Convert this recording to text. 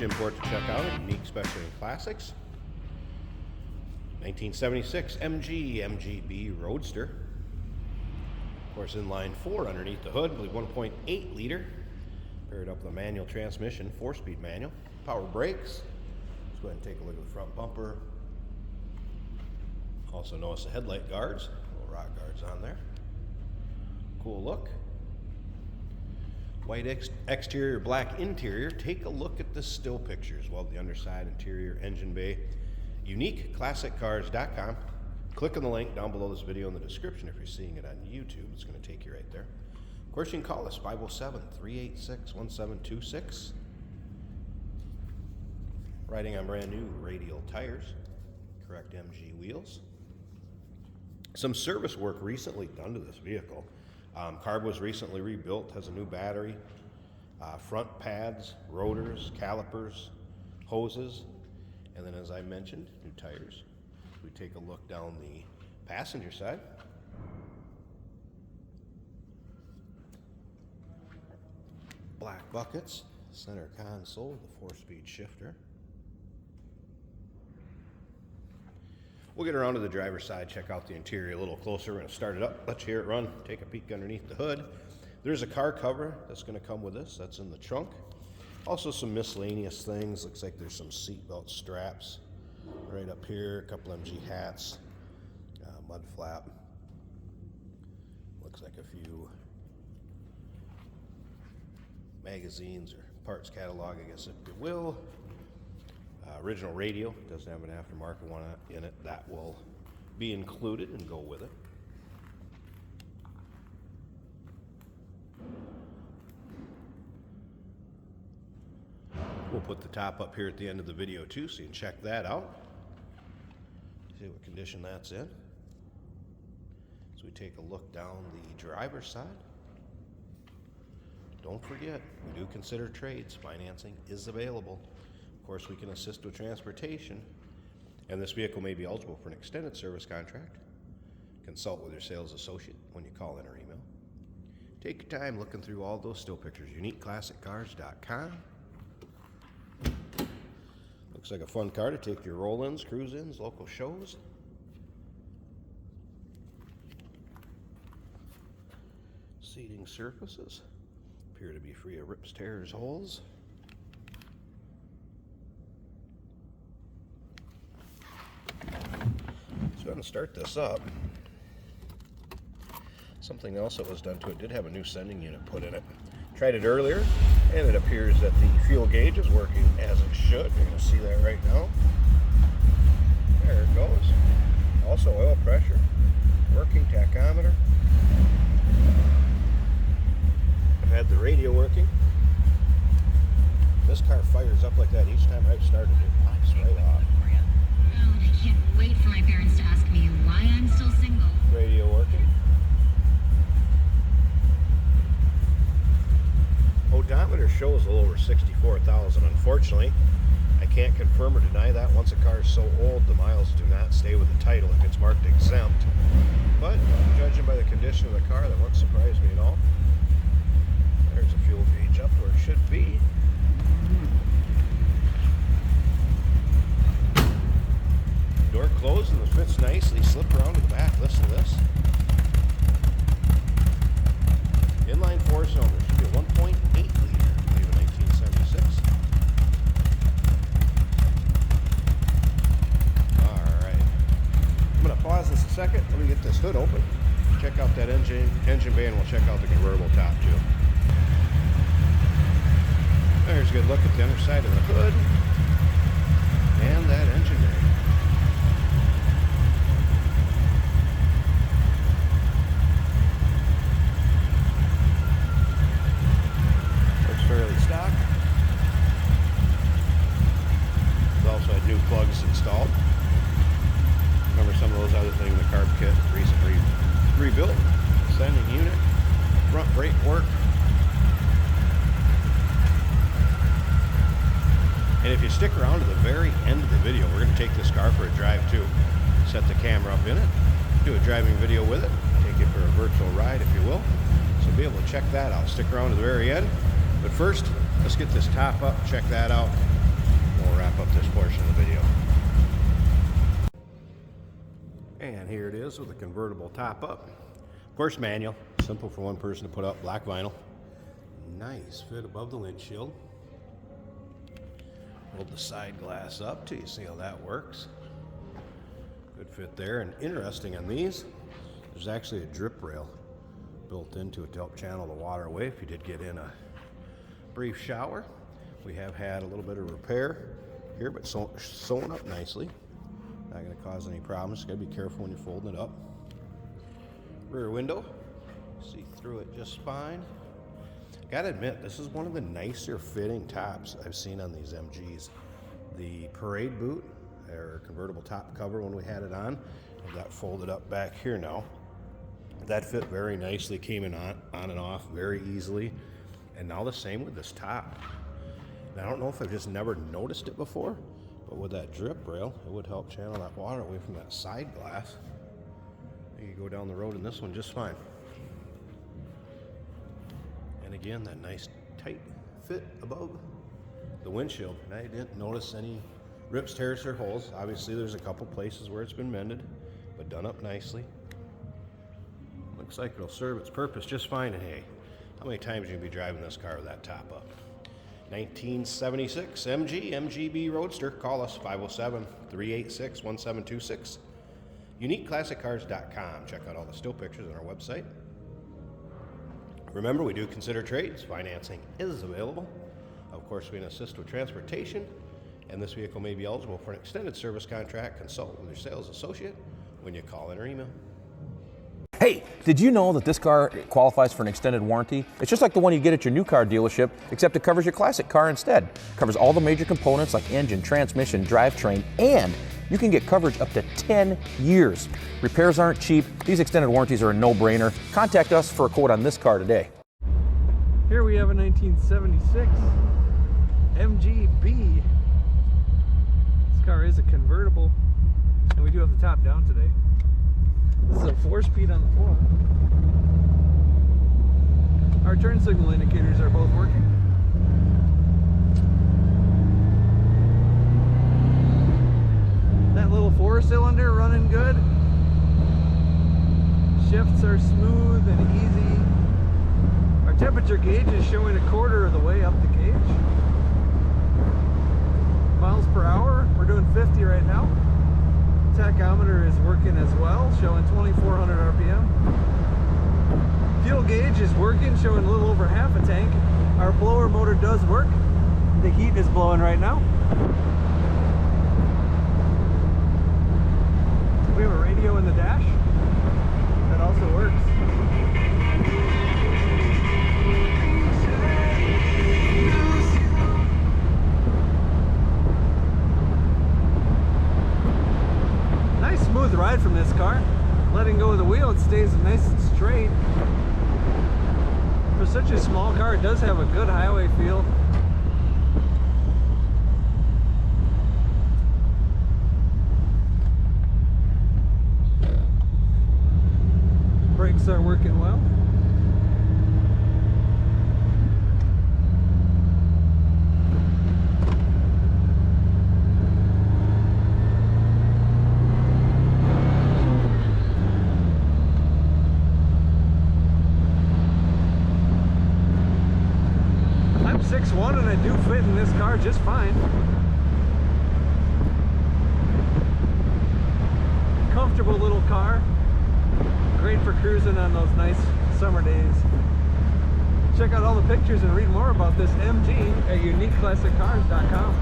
import to check out, unique specialty classics. 1976 MG MGB Roadster. Of course, inline 4 underneath the hood, I believe 1.8 liter. Paired up with a manual transmission, 4-speed manual. Power brakes. Let's go ahead and take a look at the front bumper. Also notice the headlight guards, little rock guards on there. Cool look. White exterior, black interior. Take a look at the still pictures. Well, the underside, interior, engine bay. UniqueClassicCars.com. Click on the link down below this video in the description. If you're seeing it on YouTube, it's going to take you right there. Of course, you can call us 507-386-1726. Riding on brand new radial tires, correct MG wheels. Some service work recently done to this vehicle. Carb was recently rebuilt, has a new battery, front pads, rotors, calipers, hoses, and then as I mentioned, new tires. We take a look down the passenger side. Black buckets, center console, the 4-speed shifter. We'll get around to the driver's side, check out the interior a little closer. We're going to start it up, let you hear it run, take a peek underneath the hood. There's a car cover that's going to come with this. That's in the trunk. Also some miscellaneous things. Looks like there's some seatbelt straps right up here. A couple MG hats, mud flap. Looks like a few magazines or parts catalog, I guess if you will. Original radio, doesn't have an aftermarket one in it. That will be included and go with it. We'll put the top up here at the end of the video too, so you can check that out. See what condition that's in. So we take a look down the driver's side. Don't forget, we do consider trades. Financing is available. Of course, we can assist with transportation, and this vehicle may be eligible for an extended service contract. Consult with your sales associate when you call in or email. Take your time looking through all those still pictures. UniqueClassicCars.com. Looks like a fun car to take your roll-ins, cruise-ins, local shows. Seating surfaces appear to be free of rips, tears, holes. So I'm going to start this up. Something else that was done to it did have a new sending unit put in it. Tried it earlier, and it appears that the fuel gauge is working as it should. You're going to see that right now. There it goes. Also oil pressure, working tachometer. I've had the radio working. This car fires up like that each time I've started it. Pops right off. I can't wait for my parents to ask me why I'm still single. Radio working. Odometer shows a little over 64,000. Unfortunately, I can't confirm or deny that. Once a car is so old, the miles do not stay with the title if it's marked exempt. But judging by the condition of the car, that won't surprise me at all. There's a fuel gauge up where it should be. Door closed and it fits nicely. Slip around to the back. Listen to this. Inline 4-cylinder. Should be a 1.8 liter. I believe in 1976. Alright. I'm going to pause this a second. Let me get this hood open. Check out that engine bay, and we'll check out the convertible top too. There's a good look at the underside of the hood. And that engine bay. Fairly stock. We've also had new plugs installed. Remember some of those other things in the carb kit recently rebuilt. Sending unit, front brake work. And if you stick around to the very end of the video, we're going to take this car for a drive too. Set the camera up in it, do a driving video with it, take it for a virtual ride if you will. So be able to check that out. Stick around to the very end. But first, let's get this top up, check that out, We'll wrap up this portion of the video. And here it is with a convertible top up. Of course, manual. Simple for one person to put up. Black vinyl. Nice fit above the windshield. Hold the side glass up till you see how that works. Good fit there. And interesting on these, there's actually a drip rail built into it to help channel the water away if you did get in a brief shower. We have had a little bit of repair here, but sewn up nicely. Not going to cause any problems. Got to be careful when you're folding it up. Rear window, see through it just fine. Got to admit, this is one of the nicer fitting tops I've seen on these MGs. The parade boot, or convertible top cover when we had it on, I've got folded up back here now. That fit very nicely, came in on and off very easily. And now the same with this top. And I don't know if I've just never noticed it before, but with that drip rail, it would help channel that water away from that side glass. You can go down the road in this one just fine. And again, that nice tight fit above the windshield. And I didn't notice any rips, tears, or holes. Obviously, there's a couple places where it's been mended, but done up nicely. Looks like it'll serve its purpose just fine. And hey, how many times are you gonna be driving this car with that top up? 1976 MG MGB Roadster. Call us 507-386-1726. UniqueClassicCars.com. Check out all the still pictures on our website. Remember, we do consider trades. Financing is available. Of course, we can assist with transportation, and this vehicle may be eligible for an extended service contract. Consult with your sales associate when you call in or email. Hey, did you know that this car qualifies for an extended warranty? It's just like the one you get at your new car dealership, except it covers your classic car instead. It covers all the major components like engine, transmission, drivetrain, and you can get coverage up to 10 years. Repairs aren't cheap. These extended warranties are a no-brainer. Contact us for a quote on this car today. Here we have a 1976 MGB. This car is a convertible, and we do have the top down today. This is a 4-speed on the floor. Our turn signal indicators are both working. That little 4-cylinder running good. Shifts are smooth and easy. Our temperature gauge is showing 1/4 of the way up the gauge. Miles per hour, we're doing 50 right now. Tachometer is working as well, showing 2,400 RPM. Fuel gauge is working, showing a little over half a tank. Our blower motor does work. The heat is blowing right now. We have a radio in the dash. That also works. Smooth ride from this car. Letting go of the wheel, it stays nice and straight. For such a small car, it does have a good highway feel. Brakes are working well. I'm 6'1" and I do fit in this car just fine. Comfortable little car. Great for cruising on those nice summer days. Check out all the pictures and read more about this MG at UniqueClassicCars.com.